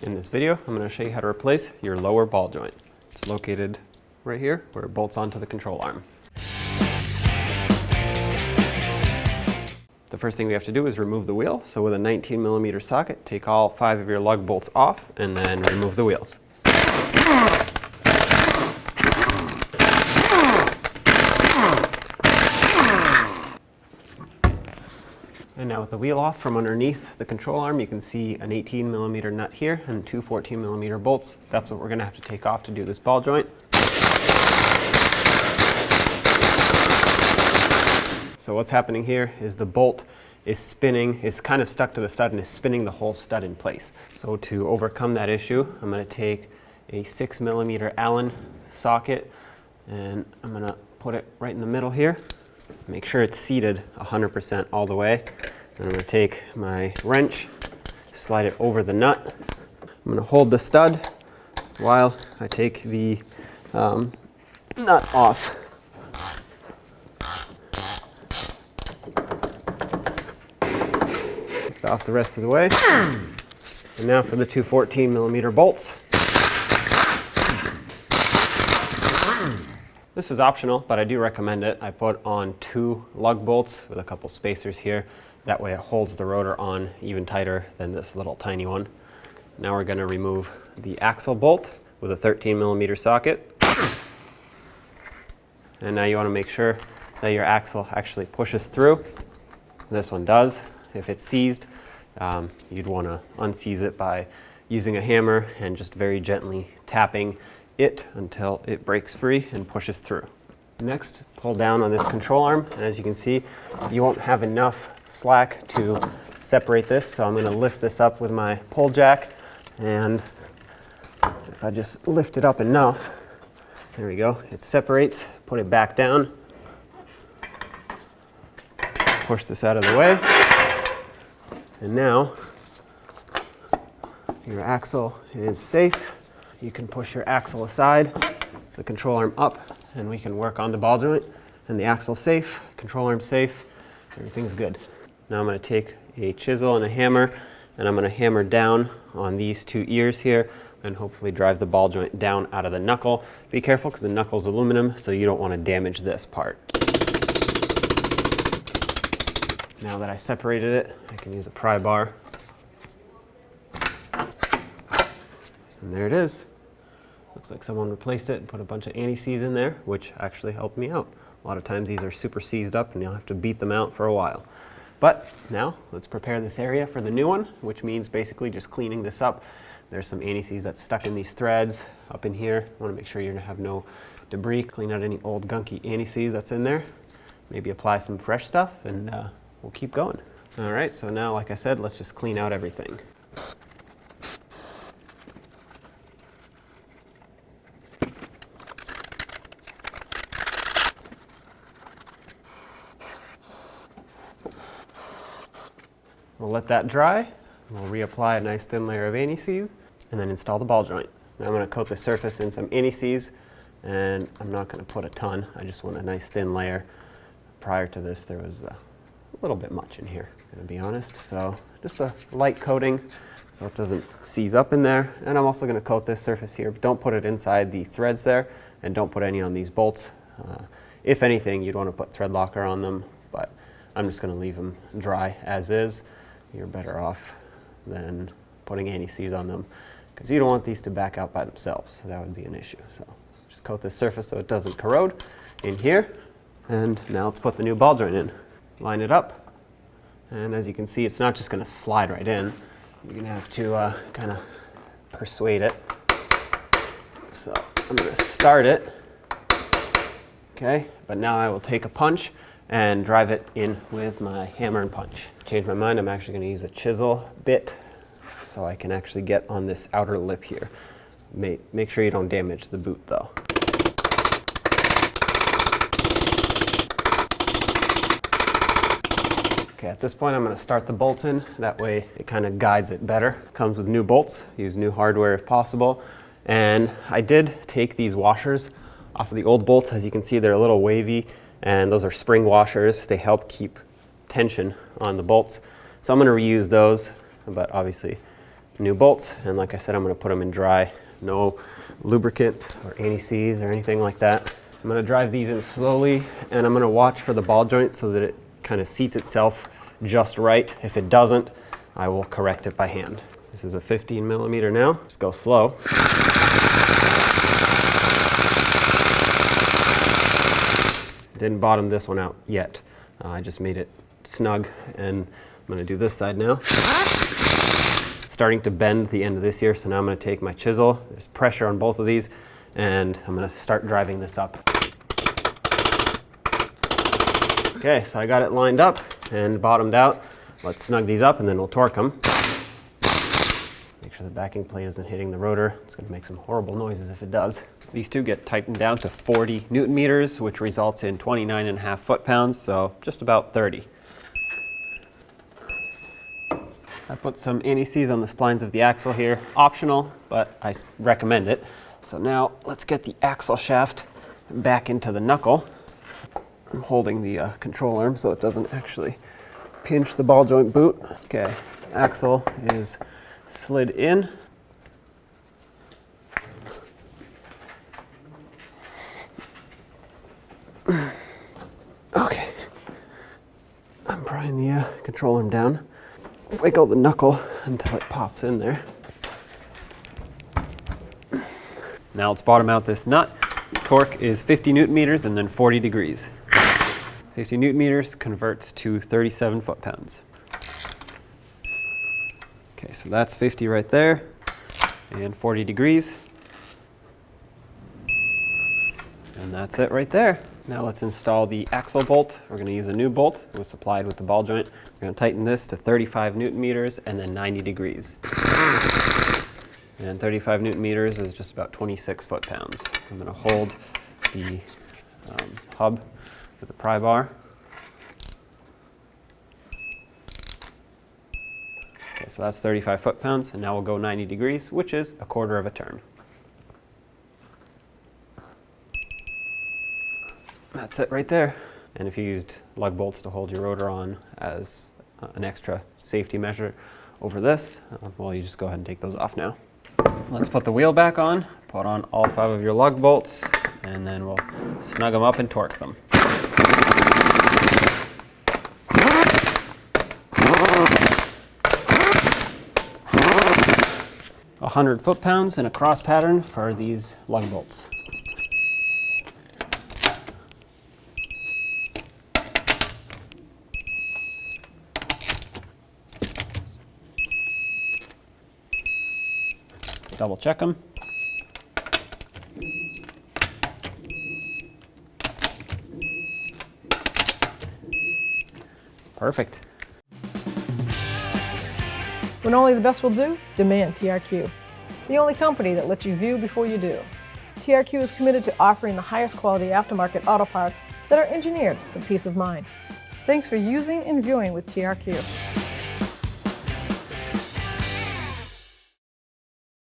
In this video, I'm going to show you how to replace your lower ball joint. It's located right here where it bolts onto the control arm. The first thing we have to do is remove the wheel. So with a 19mm socket, take all 5 of your lug bolts off and then remove the wheel. And now with the wheel off from underneath the control arm, you can see an 18mm nut here and 2 14mm bolts. That's what we're going to have to take off to do this ball joint. So what's happening here is the bolt is spinning, is kind of stuck to the stud and is spinning the whole stud in place. So to overcome that issue, I'm going to take a 6mm Allen socket and I'm going to put it right in the middle here. Make sure it's seated 100% all the way. And I'm going to take my wrench, slide it over the nut. I'm going to hold the stud while I take the nut off. Take it off the rest of the way. And now for the 2 14mm bolts. This is optional, but I do recommend it. I put on 2 lug bolts with a couple spacers here. That way it holds the rotor on even tighter than this little tiny one. Now we're going to remove the axle bolt with a 13mm socket. And now you want to make sure that your axle actually pushes through. This one does. If it's seized, you'd want to unseize it by using a hammer and just very gently tapping it until it breaks free and pushes through. Next, pull down on this control arm, and as you can see, you won't have enough slack to separate this, so I'm going to lift this up with my pull jack, and if I just lift it up enough, there we go, it separates. Put it back down, push this out of the way, and now your axle is safe. You can push your axle aside, the control arm up, and we can work on the ball joint. And the axle's safe, control arm's safe, everything's good. Now I'm going to take a chisel and a hammer, and I'm going to hammer down on these 2 ears here and hopefully drive the ball joint down out of the knuckle. Be careful because the knuckle's aluminum, so you don't want to damage this part. Now that I separated it, I can use a pry bar. And there it is. Looks like someone replaced it and put a bunch of anti-seize in there, which actually helped me out. A lot of times these are super seized up and you'll have to beat them out for a while. But now let's prepare this area for the new one, which means basically just cleaning this up. There's some anti-seize that's stuck in these threads up in here. I want to make sure you have no debris. Clean out any old gunky anti-seize that's in there. Maybe apply some fresh stuff and we'll keep going. All right, so now, like I said, let's just clean out everything. We'll let that dry. We'll reapply a nice thin layer of anti-seize and then install the ball joint. Now I'm going to coat the surface in some anti-seize, and I'm not going to put a ton. I just want a nice thin layer. Prior to this, there was a little bit much in here, to be honest. So just a light coating so it doesn't seize up in there. And I'm also going to coat this surface here, but don't put it inside the threads there, and don't put any on these bolts. If anything, you'd want to put thread locker on them, but I'm just going to leave them dry as is. You're better off than putting anti-seize on them because you don't want these to back out by themselves. So that would be an issue. So just coat this surface so it doesn't corrode in here. And now let's put the new ball joint in. Line it up. And as you can see, it's not just going to slide right in. You're going to have to kind of persuade it. So I'm going to start it. Okay, but now I will take a punch and drive it in with my hammer and punch. Change my mind, I'm actually going to use a chisel bit so I can actually get on this outer lip here. Make sure you don't damage the boot though. Okay, at this point I'm going to start the bolts in. That way it kind of guides it better. Comes with new bolts, use new hardware if possible. And I did take these washers off of the old bolts. As you can see, they're a little wavy. And those are spring washers. They help keep tension on the bolts. So I'm going to reuse those, but obviously new bolts, and like I said, I'm going to put them in dry. No lubricant or anti-seize or anything like that. I'm going to drive these in slowly, and I'm going to watch for the ball joint so that it kind of seats itself just right. If it doesn't, I will correct it by hand. This is a 15 millimeter now. Just go slow. Didn't bottom this one out yet. I just made it snug, and I'm going to do this side now. Starting to bend the end of this here, so now I'm going to take my chisel. There's pressure on both of these, and I'm going to start driving this up. Okay, so I got it lined up and bottomed out. Let's snug these up and then we'll torque them. Make sure the backing plate isn't hitting the rotor. It's going to make some horrible noises if it does. These two get tightened down to 40 Newton meters, which results in 29.5 foot-pounds, so just about 30. I put some anti-seize on the splines of the axle here. Optional, but I recommend it. So now let's get the axle shaft back into the knuckle. I'm holding the control arm so it doesn't actually pinch the ball joint boot. Okay, axle is slid in. Okay, I'm prying the control arm down. Wiggle the knuckle until it pops in there. Now let's bottom out this nut. Torque is 50 Newton meters and then 40 degrees. 50 Newton meters converts to 37 foot-pounds. Okay, so that's 50 right there, and 40 degrees. And that's it right there. Now let's install the axle bolt. We're going to use a new bolt. It was supplied with the ball joint. We're going to tighten this to 35 Newton meters and then 90 degrees. And 35 Newton meters is just about 26 foot-pounds. I'm going to hold the hub with the pry bar. Okay, so that's 35 foot-pounds, and now we'll go 90 degrees, which is a quarter of a turn. That's it right there. And if you used lug bolts to hold your rotor on as an extra safety measure over this, well, you just go ahead and take those off now. Let's put the wheel back on, put on all 5 of your lug bolts, and then we'll snug them up and torque them. 100 foot-pounds in a cross pattern for these lug bolts. Double check them. Perfect. When only the best will do, demand TRQ. The only company that lets you view before you do. TRQ is committed to offering the highest quality aftermarket auto parts that are engineered for peace of mind. Thanks for using and viewing with TRQ.